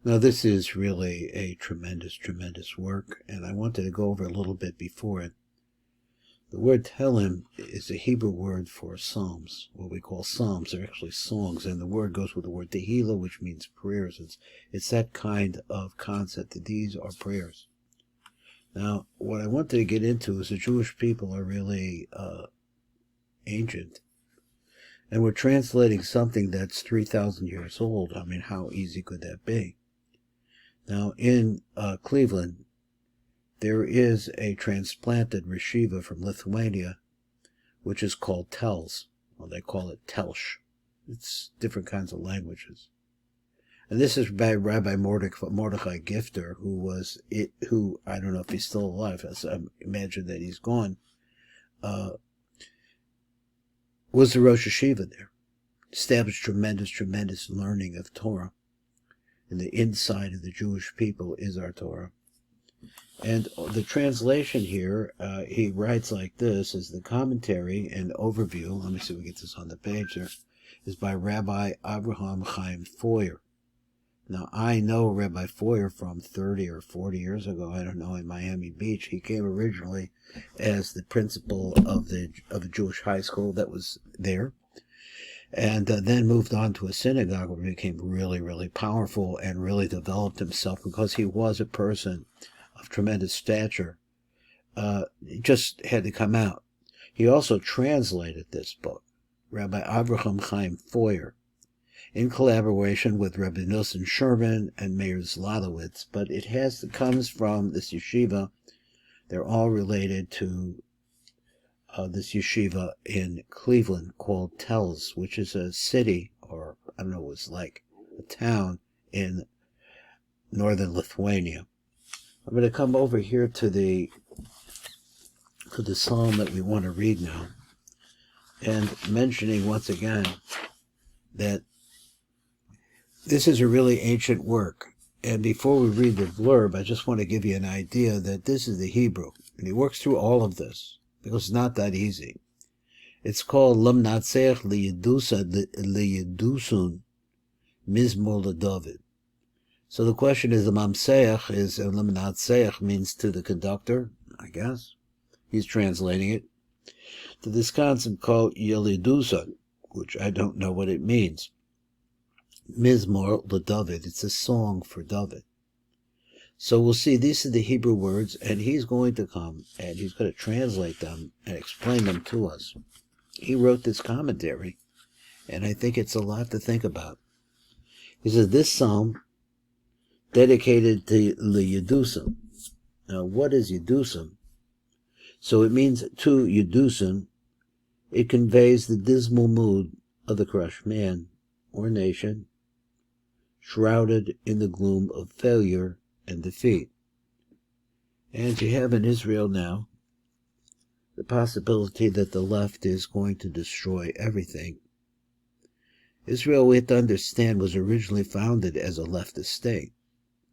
Now, this is really a tremendous, tremendous work, and I wanted to go over a little bit before it. The word Tehillim is a Hebrew word for psalms. What we call psalms are actually songs, and the word goes with the word Tehillah, which means prayers. It's that kind of concept that these are prayers. Now, what I wanted to get into is the Jewish people are really ancient. And we're translating something that's 3,000 years old. I mean, how easy could that be? Now, in Cleveland, there is a transplanted yeshiva from Lithuania, which is called Telz. Well, they call it Telsh. It's different kinds of languages. And this is by Rabbi Mordechai Gifter, who I don't know if he's still alive. I imagine that he's gone. Was the Rosh Yeshiva there. Established tremendous, tremendous learning of Torah. And the inside of the Jewish people is our Torah. And the translation here, he writes like this, is the commentary and overview, let me see if we get this on the page there, is by Rabbi Abraham Chaim Foyer. Now, I know Rabbi Foyer from 30 or 40 years ago, I don't know, in Miami Beach. He came originally as the principal of a Jewish high school that was there, and then moved on to a synagogue where he became really, really powerful and really developed himself because he was a person of tremendous stature. He just had to come out. He also translated this book, Rabbi Abraham Chaim Foyer, in collaboration with Rabbi Nilson Sherman and Meir Zlotowitz, but it comes from this yeshiva. They're all related to this yeshiva in Cleveland called Telz, which is a city, or I don't know, it was like a town in northern Lithuania. I'm going to come over here to the psalm that we want to read now, and mentioning once again that this is a really ancient work. And before we read the blurb, I just want to give you an idea that this is the Hebrew. And he works through all of this, because it's not that easy. It's called Lamnatseach Liyedusun Mizmor LeDavid. So the question is, the Mamseach is, Lamnatseach means to the conductor, I guess. He's translating it. To this concept called Yelidusan, which I don't know what it means. Mizmor LeDavid, it's a song for David. So we'll see, these are the Hebrew words, and he's going to come, and he's going to translate them and explain them to us. He wrote this commentary, and I think it's a lot to think about. He says, this psalm, dedicated to Yedusim. Now, what is Yedusim? So it means to Yedusim. It conveys the dismal mood of the crushed man or nation, shrouded in the gloom of failure and defeat. And you have in Israel now the possibility that the left is going to destroy everything. Israel, we have to understand, was originally founded as a leftist state.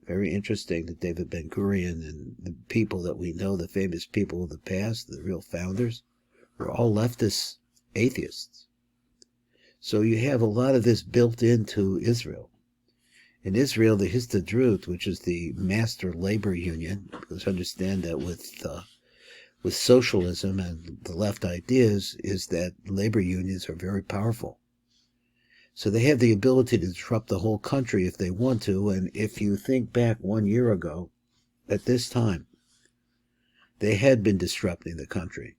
Very interesting that David Ben-Gurion and the people that we know, the famous people of the past, the real founders, were all leftist atheists. So you have a lot of this built into Israel. In Israel, the Histadrut, which is the master labor union, because understand that with socialism and the left ideas, is that labor unions are very powerful. So they have the ability to disrupt the whole country if they want to, and if you think back 1 year ago, at this time, they had been disrupting the country.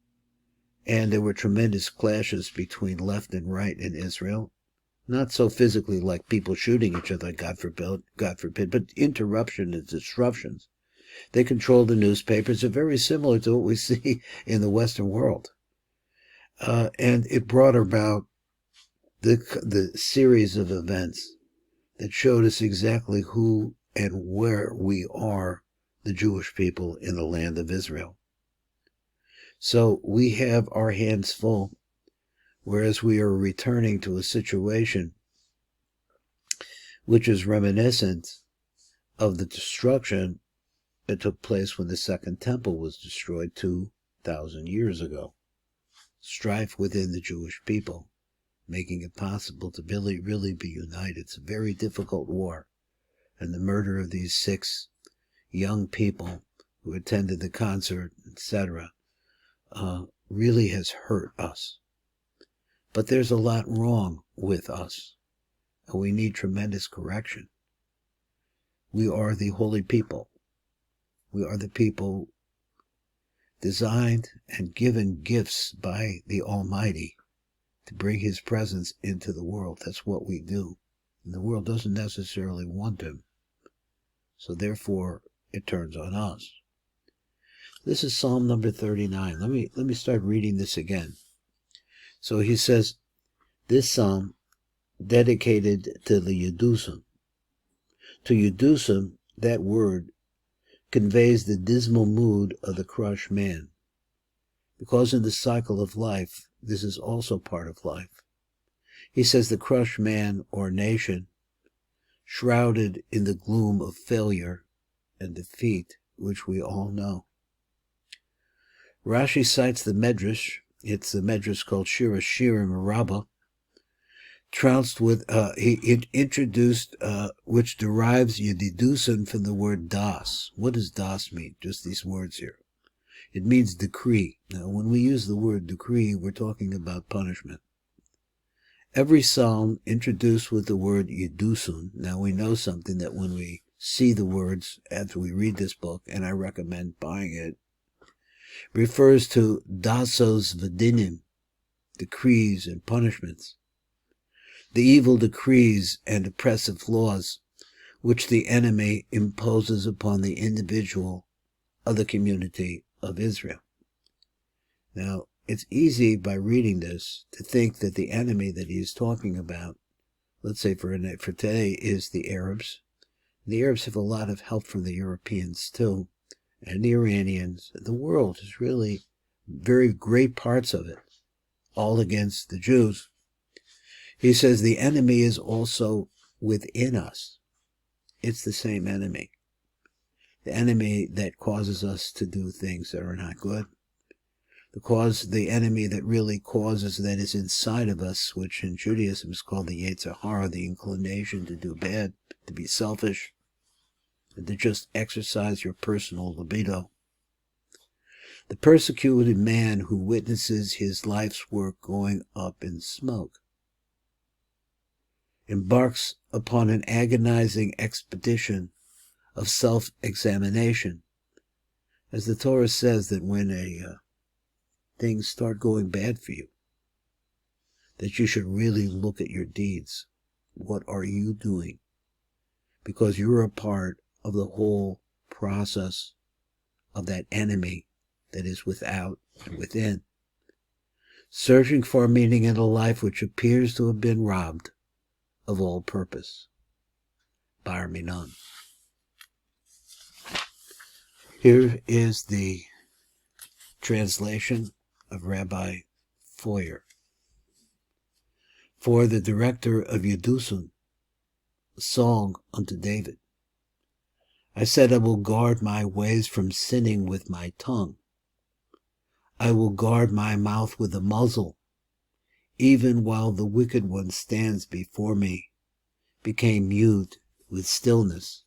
And there were tremendous clashes between left and right in Israel. Not so physically like people shooting each other, God forbid, but interruption and disruptions. They controlled the newspapers. They're very similar to what we see in the Western world. And it brought about the series of events that showed us exactly who and where we are, the Jewish people in the land of Israel. So we have our hands full, whereas we are returning to a situation which is reminiscent of the destruction that took place when the Second Temple was destroyed 2,000 years ago. Strife within the Jewish people, making it possible to really be united. It's a very difficult war. and the murder of these 6 young people who attended the concert, etc., really has hurt us. But there's a lot wrong with us, and we need tremendous correction. We are the holy people. We are the people designed and given gifts by the Almighty to bring His presence into the world. That's what we do. And the world doesn't necessarily want Him. So therefore, it turns on us. This is Psalm number 39. Let me start reading this again. So he says, this psalm dedicated to the Yedusim. To Yedusim, that word conveys the dismal mood of the crushed man. Because in the cycle of life, this is also part of life. He says the crushed man or nation, shrouded in the gloom of failure and defeat, which we all know. Rashi cites the Medrash. It's the Medrash called Shira Shirim Rabbah, trounced with, he introduced, which derives Yedidusin from the word das. What does das mean? Just these words here. It means decree. Now, when we use the word decree, we're talking about punishment. Every psalm introduced with the word Yedusun. Now, we know something that when we see the words after we read this book, and I recommend buying it, refers to dasos v'dinim, decrees and punishments, the evil decrees and oppressive laws which the enemy imposes upon the individual of the community of Israel. Now, it's easy by reading this to think that the enemy that he is talking about, let's say for today, is the Arabs. The Arabs have a lot of help from the Europeans too, and the Iranians. The world is really very great parts of it, all against the Jews. He says the enemy is also within us. It's the same enemy. The enemy that causes us to do things that are not good. The enemy that really causes, that is inside of us, which in Judaism is called the Yetzer Hara, the inclination to do bad, to be selfish, and to just exercise your personal libido. The persecuted man who witnesses his life's work going up in smoke embarks upon an agonizing expedition of self-examination. As the Torah says that when things start going bad for you, that you should really look at your deeds. What are you doing? Because you're a part of the whole process of that enemy that is without and within, searching for a meaning in a life which appears to have been robbed of all purpose. Bar Minan. Here is the translation of Rabbi Foyer. For the director of Yedusun, a song unto David. I said, I will guard my ways from sinning with my tongue. I will guard my mouth with a muzzle, even while the wicked one stands before me, became mute with stillness.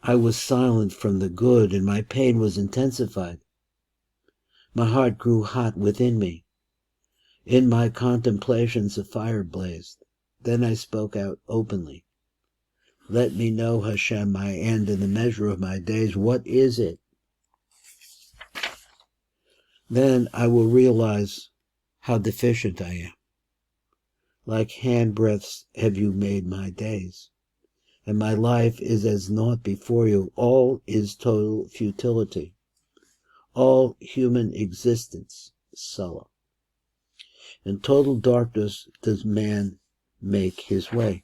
I was silent from the good, and my pain was intensified. My heart grew hot within me. In my contemplations a fire blazed. Then I spoke out openly. Let me know, Hashem, my end and the measure of my days. What is it? Then I will realize how deficient I am. Like handbreadths have you made my days, and my life is as naught before you. All is total futility. All human existence, Salah. In total darkness does man make his way.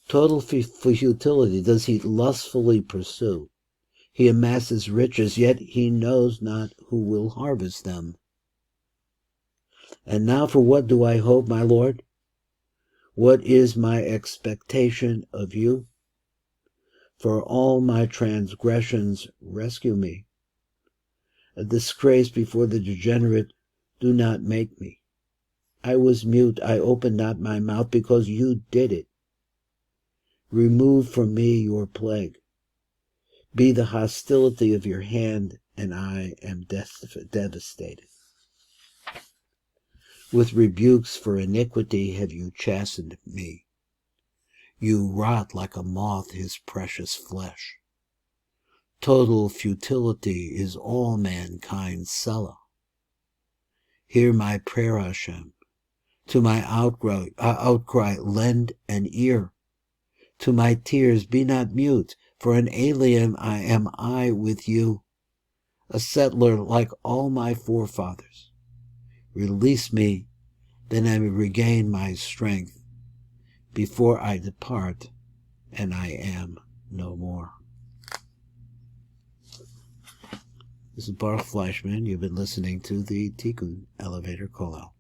Total futility does he lustfully pursue. He amasses riches, yet he knows not who will harvest them. And now for what do I hope, my Lord? What is my expectation of you? For all my transgressions rescue me. A disgrace before the degenerate do not make me. I was mute, I opened not my mouth, because you did it. Remove from me your plague. Be the hostility of your hand, and I am devastated. With rebukes for iniquity have you chastened me. You rot like a moth his precious flesh. Total futility is all mankind's cellar. Hear my prayer, Hashem. To my outcry lend an ear. To my tears be not mute, for an alien am I with you, a settler like all my forefathers. Release me, then I may regain my strength before I depart, and I am no more. This is Baruch Fleischman. You've been listening to the Tikkun Elevator Kollel.